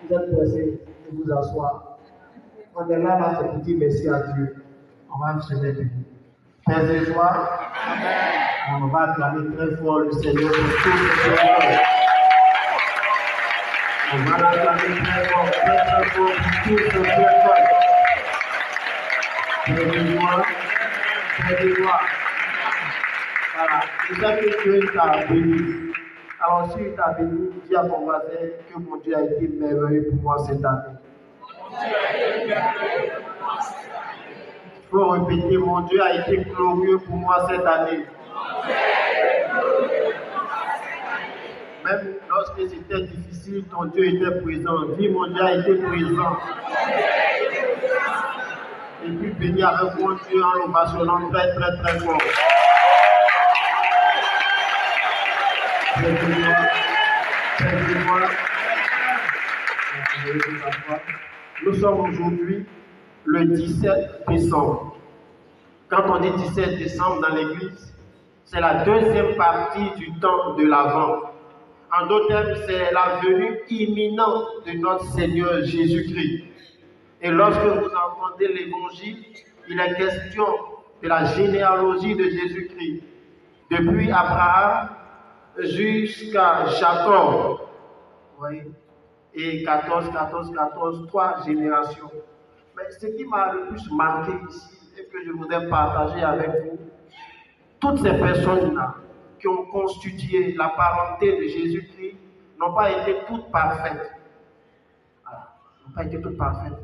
Vous êtes pressés de vous asseoir. On est là, c'est pour dire merci à Dieu. On va se mettre debout. Père de joie, on va acclamer très fort le Seigneur pour tout ce qu'il fait. On va l'acclamer très fort pour tout ce qu'il fait. Père de joie, Père de joie. Voilà, c'est ça que Dieu t'a béni. Alors, si il t'a béni, dis à ton voisin que mon Dieu a été merveilleux pour moi cette année. Il faut répéter, mon Dieu a été glorieux pour moi cette année. Même lorsque c'était difficile, ton Dieu était présent. Dis, mon Dieu a été présent. Et puis bénis avec mon Dieu en l'ovationnant très très très fort. Nous sommes aujourd'hui le 17 décembre. Quand on dit 17 décembre dans l'église, c'est la deuxième partie du temps de l'Avent. En d'autres termes, c'est la venue imminente de notre Seigneur Jésus-Christ. Et lorsque vous entendez l'évangile, il est question de la généalogie de Jésus-Christ. Depuis Abraham jusqu'à Jacob. Oui. Et 14, 3 générations. Mais ce qui m'a le plus marqué ici, et que je voudrais partager avec vous, toutes ces personnes-là qui ont constitué la parenté de Jésus-Christ n'ont pas été toutes parfaites. Voilà. N'ont pas été toutes parfaites.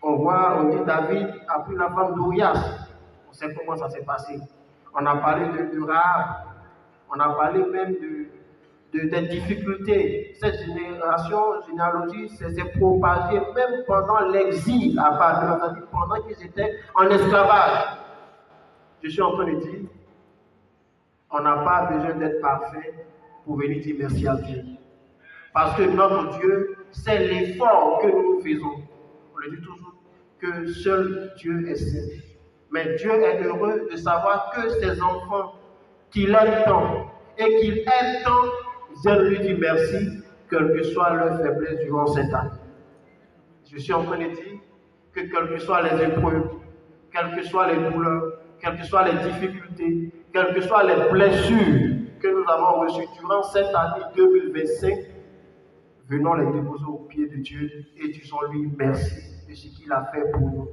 On dit David a pris la femme d'Urias. On sait comment ça s'est passé. On a parlé de Rahab. On a parlé même des difficultés. Cette généalogie s'est propagée même pendant l'exil à Babylone, pendant qu'ils étaient en esclavage. Je suis en train de dire, on n'a pas besoin d'être parfait pour venir dire merci à Dieu. Parce que notre Dieu, c'est l'effort que nous faisons. On le dit toujours, que seul Dieu est saint. Mais Dieu est heureux de savoir que ses enfants qu'il aime tant et qu'il aime tant, viennent lui dire merci, quelle que soit leur faiblesse durant cette année. Je suis en train de dire que quelles que soient les épreuves, quelles que soient les douleurs, quelles que soient les difficultés, quelles que soient les blessures que nous avons reçues durant cette année 2025, venons les déposer aux pieds de Dieu et disons-lui merci de ce qu'il a fait pour nous.